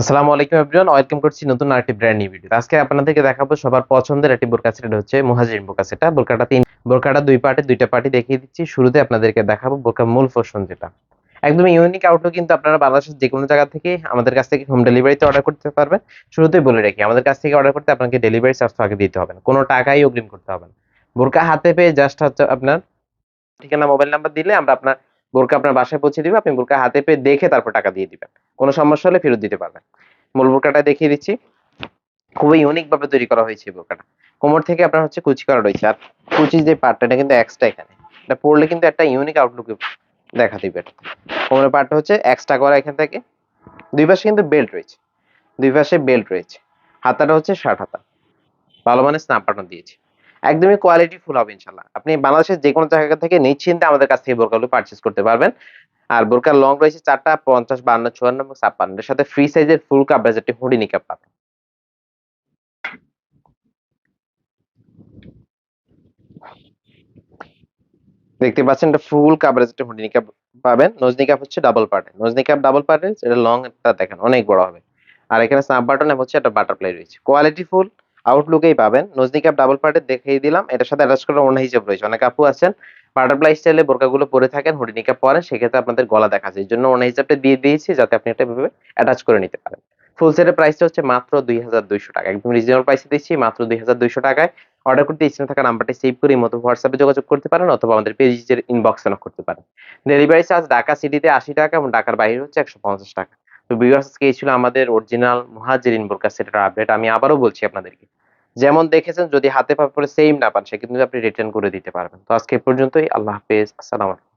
আসসালামু আলাইকুম everyone, welcome করছি নতুন আরেকটি ব্র্যান্ড নিউ ভিডিও। আজকে আপনাদেরকে দেখাবো সবার পছন্দের একটি বোরকা সেট, এটা হচ্ছে মুহাজিরিন বোরকা সেট। বোরকাটা দুই পার্টে, দুইটা পার্টি দেখিয়ে দিচ্ছি। শুরুতে আপনাদেরকে দেখাবো বোরকার মূল পোরশন যেটা একদম ইউনিক আউটলুক, কিন্তু আপনারা বাংলাদেশের যে কোনো জায়গা থেকে আমাদের কাছ থেকে হোম ডেলিভারিতে অর্ডার করতে পারবেন। শুরুতেই বলে রাখি, আমাদের কাছ থেকে অর্ডার করতে আপনাকে ডেলিভারি চার্জ আগে দিতে হবে না, কোনো টাকাই অগ্রিম করতে হবে না। বোরকা হাতে পেয়ে জাস্ট হচ্ছে আপনার ঠিকানা, মোবাইল নাম্বার দিলে আমরা আপনার বোরকা আপনার বাসায় পৌঁছে দিব। আপনি বোরকা হাতে পেয়ে দেখে তারপর টাকা দিয়ে দিবেন। কোনো সমস্যা হলে ফেরত দিতে পারবেন। মূল বোরকাটা দেখিয়ে দিচ্ছি। খুবই ইউনিক ভাবে তৈরি করা হয়েছে এই বোরকাটা। কোমর থেকে আপনার হচ্ছে কুচি করা রয়েছে, আর কুচির যে পার্টটা এটা কিন্তু এক্সট্রা। এখানে এটা পরলে কিন্তু একটা ইউনিক আউটলুক দেখা দিবে। এটা কোমরের পার্টটা হচ্ছে এক্সট্রা করা এখান থেকে। দুই পাশে কিন্তু বেল্ট রয়েছে, দুই পাশে বেল্ট রয়েছে। হাতাটা হচ্ছে শার্ট হাতা, ভালো মানের স্ন্যাপ বাটন দিয়েছে। একদমই কোয়ালিটি ফুল হবে ইনশাল্লাহ। আপনি বাংলাদেশের যে কোনো জায়গা থেকে নিশ্চিন্তে আমাদের কাছ থেকে বোরকাগুলো পারচেজ করতে পারবেন। আর বোরকার লং রয়েছে 4টা, 50, 52, 54 এবং 56। এর সাথে ফ্রি সাইজের ফুল কাভারেজ একটি হুডি নিকাব পাবেন। দেখতে পাচ্ছেন এটা ফুল কাভারেজ একটা হুডি নিকাব পাবেন। নোজ নিকাব হচ্ছে ডাবল পার্টের, নোজ নিকাব ডাবল পার্টের, এটা লং একটা দেখেন অনেক বড় হবে। আর এখানে স্ন্যাপ বাটন এবং হচ্ছে একটা বাটারফ্লাই রয়েছে। কোয়ালিটি ফুল আউটলুকেই পাবেন। নোজ নিকাব ডাবল পার্টের দেখিয়ে দিলাম, এটার সাথে অ্যাটাচ করা ওড়না হিসেবে রয়েছে। অনেক আপু আছেন বাটারফ্লাই স্টাইলে বোরকাগুলো পরে থাকেন, হুডি নিকাব পরেন, সেক্ষেত্রে আপনাদের গলা দেখা যায়, এই জন্য ওড়না হিসাবটা দিয়ে দিয়েছি যাতে আপনি এটা এভাবে অ্যাটাচ করে নিতে পারেন। ফুল সেটের প্রাইসটা হচ্ছে মাত্র 2200 টাকা, একদম রিজনেবল প্রাইসে দিচ্ছি মাত্র 2200 টাকায়। অর্ডার করতে স্ক্রিনে থাকা নাম্বারটি সেভ করে এই মতো হোয়াটসঅ্যাপে যোগাযোগ করতে পারেন, অথবা আমাদের পেজের ইনবক্সে নক করতে পারেন। ডেলিভারি চার্জ ঢাকা সিটিতে 80 টাকা এবং ঢাকার বাইরে হচ্ছে 150 টাকা। তো ভিউয়ার্স, আজকে এই ছিল আমাদের অরিজিনাল মুহাজিরিন বোরকা সেটের আপডেট। আমি আবারও বলছি আপনাদেরকে, যেমন দেখেছেন যদি হাতে পাওয়ার পরে সেম না পান, সেক্ষেত্রে আপনি রিটার্ন করে দিতে পারবেন। তো আজকে এ পর্যন্তই। আল্লাহ হাফেজ, আসসালাম আলাইকুম।